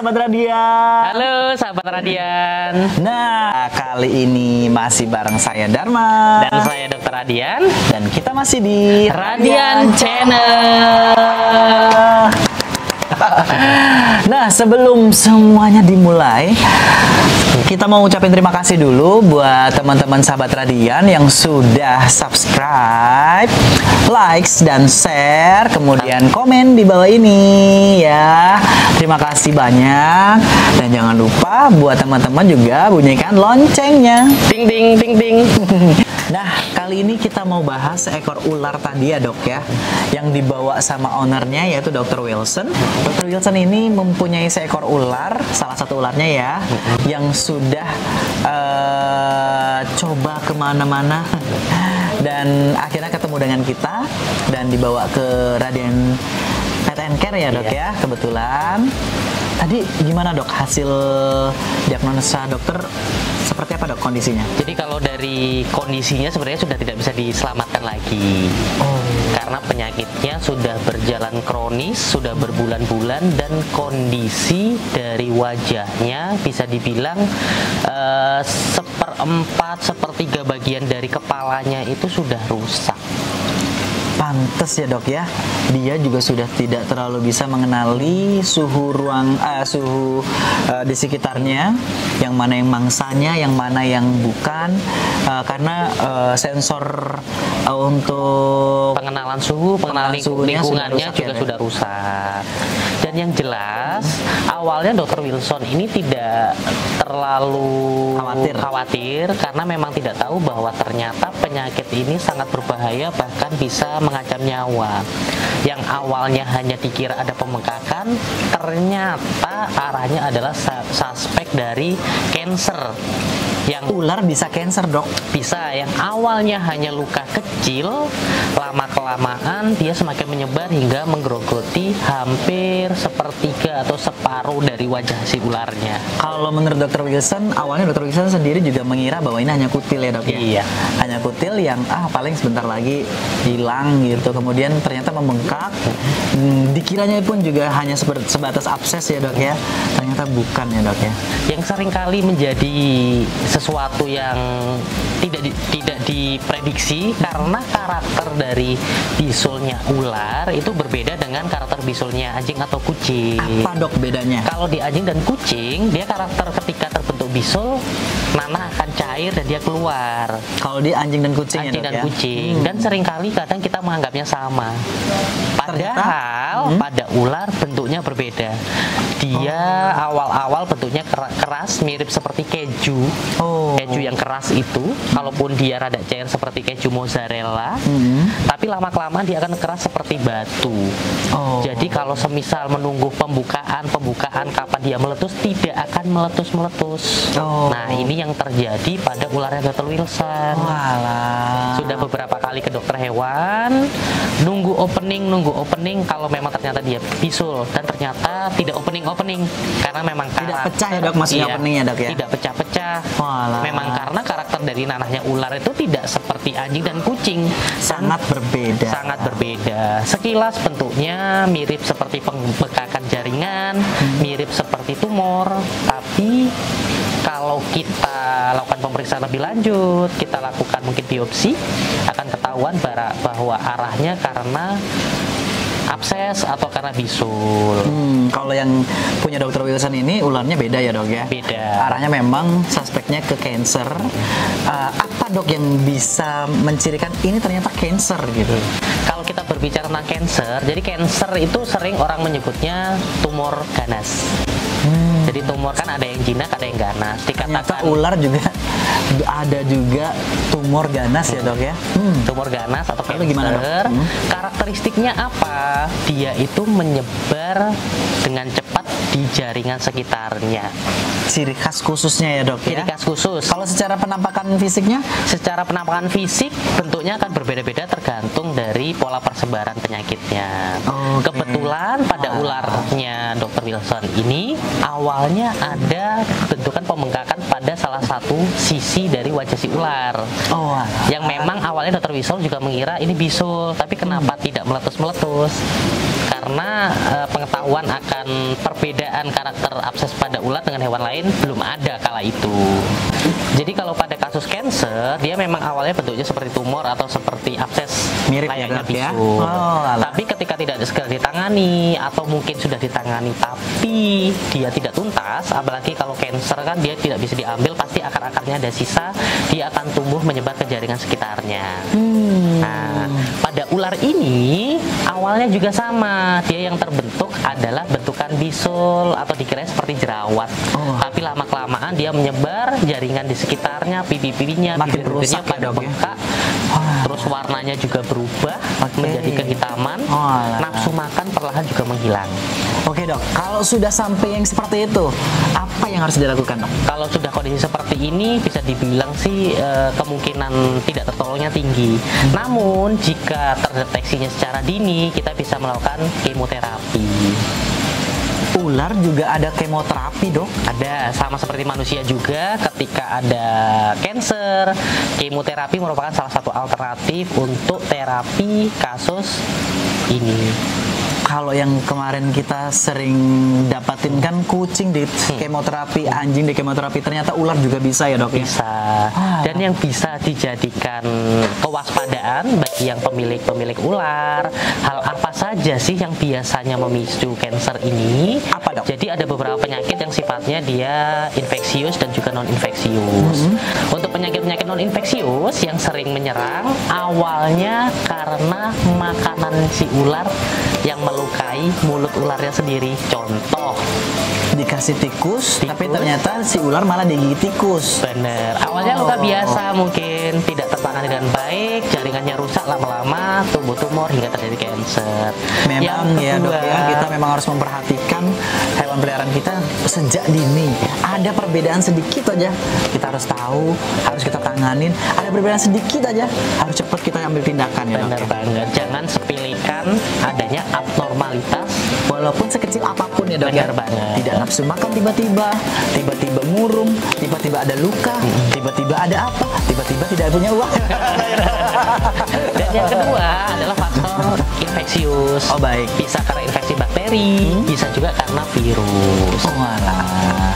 sahabat Radian. Halo sahabat Radian. Nah, kali ini masih bareng saya Dharma Dan saya Dr. Radian. Dan kita masih di Radian Channel. Nah, sebelum semuanya dimulai, kita mau ucapin terima kasih dulu buat teman-teman sahabat Radian yang sudah subscribe, likes, dan share, kemudian komen di bawah ini ya. Terima kasih banyak. Dan jangan lupa buat teman-teman juga bunyikan loncengnya. Ding ding ding ding. Nah, kali ini kita mau bahas seekor ular tadi ya dok ya, yang dibawa sama ownernya yaitu Dr. Wilson. Dr. Wilson ini mempunyai seekor ular, salah satu ularnya ya, yang sudah coba kemana-mana dan akhirnya ketemu dengan kita dan dibawa ke Radian Pet and Care ya dok ya, kebetulan. Tadi gimana dok hasil diagnosa dokter? Seperti apa dok kondisinya? Jadi kalau dari kondisinya sebenarnya sudah tidak bisa diselamatkan lagi. Karena penyakitnya sudah berjalan kronis, sudah berbulan-bulan, dan kondisi dari wajahnya bisa dibilang seperempat, sepertiga bagian dari kepalanya itu sudah rusak. Pantes ya dok ya, dia juga sudah tidak terlalu bisa mengenali suhu ruang, suhu di sekitarnya, yang mana yang mangsanya, yang mana yang bukan, karena sensor untuk pengenalan suhu, pengenalan lingkungannya juga ya, sudah rusak. Dan yang jelas, awalnya Dr. Wilson ini tidak terlalu khawatir karena memang tidak tahu bahwa ternyata penyakit ini sangat berbahaya, bahkan bisa mengancam nyawa. Yang awalnya hanya dikira ada pembengkakan, ternyata arahnya adalah suspek dari cancer. Yang ular bisa cancer dok? Bisa. Yang awalnya hanya luka kecil, lama-kelamaan dia semakin menyebar hingga menggerogoti hampir sepertiga atau separuh dari wajah si ularnya. Kalau menurut Dr. Wilson, awalnya Dr. Wilson sendiri juga mengira bahwa ini hanya kutil ya dok ya? Iya. Hanya kutil yang paling sebentar lagi hilang gitu. Kemudian ternyata membengkak. Dikiranya pun juga hanya sebatas abses ya dok ya. Ternyata bukan ya dok ya. Yang seringkali menjadi sesuatu yang tidak diprediksi karena karakter dari bisulnya ular itu berbeda dengan karakter bisulnya anjing atau kucing. Apa dok bedanya? Kalau di anjing dan kucing, dia karakter ketika terbentuk bisul, nanah akan cair dan dia keluar. Kalau di anjing dan kucing anjing ya dok dan kucing. Dan seringkali kadang kita menganggapnya sama. Padahal pada ular bentuknya berbeda. Dia awal-awal bentuknya keras, mirip seperti keju. Keju yang keras itu, kalaupun dia rada cair seperti keju mozzarella, tapi lama-kelamaan dia akan keras seperti batu. Jadi kalau semisal menunggu pembukaan kapan dia meletus, tidak akan meletus. Nah, ini yang terjadi pada ularnya Dr. Wilson. Sudah beberapa kali ke dokter hewan, nunggu opening kalau memang ternyata dia bisul, dan ternyata tidak opening karena memang tidak pecah ya dok, maksudnya openingnya dok ya? Tidak pecah-pecah. Memang karena karakter dari nanahnya ular itu tidak seperti anjing dan kucing, sangat berbeda. Sekilas bentuknya mirip seperti pembengkakan jaringan, mirip seperti tumor, tapi kalau kita lakukan pemeriksaan lebih lanjut, kita lakukan mungkin biopsi, akan ketahuan bahwa arahnya karena abses atau karena bisul. Kalau yang punya Dr. Wilson ini ularnya beda ya dok ya? Beda. Arahnya memang suspeknya ke cancer. Apa dok yang bisa mencirikan ini ternyata cancer gitu? Kalau kita berbicara tentang cancer, jadi cancer itu sering orang menyebutnya tumor ganas. Jadi tumor kan ada yang jinak, ada yang ganas. Ternyata ular juga ada juga tumor ganas ya dok ya? Tumor ganas atau cancer. Gimana, dok? Karakteristiknya apa? Dia itu menyebar dengan cepat di jaringan sekitarnya. Ciri khas khususnya ya dok ya? Ciri khas khusus. Kalau secara penampakan fisiknya? Secara penampakan fisik bentuknya akan berbeda-beda tergantung dari pola persebaran penyakitnya. Kebetulan pada ularnya Dr. Wilson ini awalnya ada bentukan pembengkakan pada salah satu sisi dari wajah si ular. Yang memang awalnya Dr. Wilson juga mengira ini bisul, tapi kenapa tidak meletus-meletus? karena pengetahuan akan perbedaan karakter abses pada ular dengan hewan lain belum ada kala itu. Jadi kalau pada kasus cancer, dia memang awalnya bentuknya seperti tumor atau seperti abses Mirip layaknya ya, Dok, ya? bisul. Oh, alah. Tapi ketika tidak segera ditangani atau mungkin sudah ditangani tapi dia tidak tuntas, apalagi kalau cancer kan dia tidak bisa diambil, pasti akar-akarnya ada sisa, dia akan tumbuh menyebar ke jaringan sekitarnya. Nah, pada ular ini awalnya juga sama, dia yang terbentuk adalah bentukan bisul atau dikira seperti jerawat. Tapi lama-kelamaan dia menyebar, jaringan di sekitarnya, pipi-pipinya, makin bibir-bibirnya rusak ya, pada Dok, ya? bengkak. Terus warnanya juga berubah menjadi kehitaman, nafsu makan perlahan juga menghilang. Oke dok, kalau sudah sampai yang seperti itu, apa yang harus dilakukan dok? Kalau sudah kondisi seperti ini, bisa dibilang sih kemungkinan tidak tertolongnya tinggi. Namun jika terdeteksinya secara dini, kita bisa melakukan kemoterapi. Ular juga ada kemoterapi dok? Ada, sama seperti manusia juga. Ketika ada cancer, kemoterapi merupakan salah satu alternatif untuk terapi kasus ini. Kalau yang kemarin kita sering dapatin kan kucing di kemoterapi, anjing di kemoterapi, ternyata ular juga bisa ya dok? Bisa. Dan yang bisa dijadikan kewaspadaan bagi yang pemilik ular, hal apa saja sih yang biasanya memicu cancer ini? Apa dok? Jadi ada beberapa penyakit yang sifatnya dia infeksius dan juga non infeksius. Untuk penyakit-penyakit non infeksius yang sering menyerang awalnya karena makanan si ular yang melukai mulut ularnya sendiri. Contoh, dikasih tikus, tapi ternyata si ular malah digigit tikus. bener, awalnya luka biasa mungkin tidak tertangani dengan baik, jaringannya rusak, lama-lama tumbuh tumor hingga terjadi cancer. Memang ya dok ya, kita memang harus memperhatikan hewan peliharaan kita sejak dini. Ada perbedaan sedikit aja, kita harus tahu, harus kita tanganin. Ada perbedaan sedikit aja, harus cepat kita ambil tindakan ya dok. Bener banget, jangan sepelekan adanya abnormalitas Walaupun sekecil apapun ya dok ya. Bener banget. Tidak nafsu makan tiba-tiba, tiba-tiba murung, tiba-tiba ada luka, tiba-tiba ada apa, tiba-tiba tidak punya uang. Dan yang kedua adalah faktor infeksius. Oh baik. Bisa karena infeksi bakteri, bisa juga karena virus. Oh alah.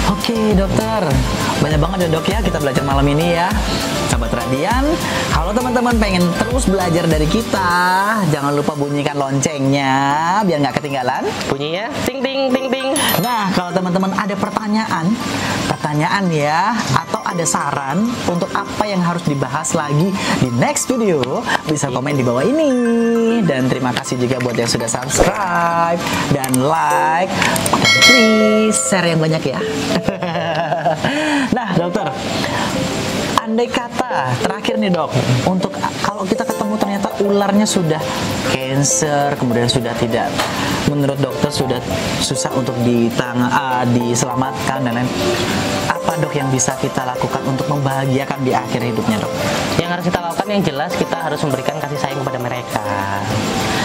Oke dokter, banyak banget ya dok ya kita belajar malam ini ya. Sahabat Radian, kalau teman-teman pengen terus belajar dari kita, jangan lupa bunyikan loncengnya biar nggak ketinggalan. Bunyinya ting ting ting ting. Nah, kalau teman-teman ada pertanyaan ya, atau ada saran untuk apa yang harus dibahas lagi di next video, bisa komen di bawah ini. Dan terima kasih juga buat yang sudah subscribe dan like, dan please share yang banyak ya. Nah, dokter, andai kata terakhir nih dok, untuk kalau kita ketemu ternyata ularnya sudah cancer, kemudian sudah tidak, menurut dokter sudah susah untuk diselamatkan dan lain, apa dok yang bisa kita lakukan untuk membahagiakan di akhir hidupnya dok? Yang harus kita lakukan yang jelas, kita harus memberikan kasih sayang kepada mereka.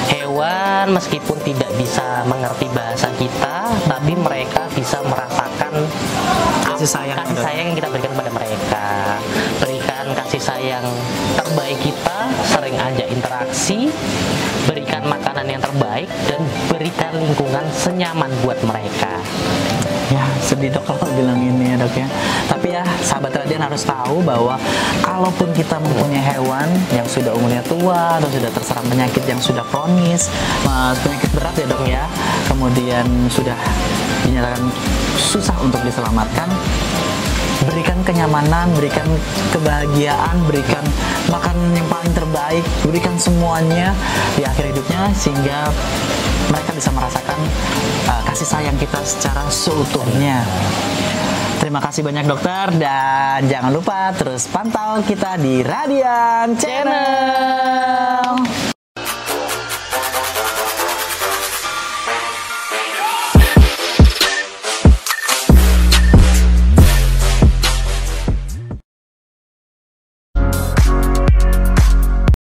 Hewan meskipun tidak bisa mengerti bahasa kita, tapi mereka bisa merasakan Kasih sayang yang kita berikan kepada mereka. Berikan kasih sayang terbaik kita, sering ajak interaksi, berikan makanan yang terbaik, dan berikan lingkungan senyaman buat mereka. Ya sedih dok kalau bilang ini ya dok ya. Tapi ya sahabat Radian harus tahu bahwa kalaupun kita mempunyai hewan yang sudah umurnya tua atau sudah terserang penyakit yang sudah kronis, penyakit berat ya dok ya, kemudian sudah dinyatakan susah untuk diselamatkan, berikan kenyamanan, berikan kebahagiaan, berikan makanan yang paling terbaik, berikan semuanya di akhir hidupnya sehingga mereka bisa merasakan kasih sayang kita secara seutuhnya. Terima kasih banyak dokter, dan jangan lupa terus pantau kita di Radian Channel.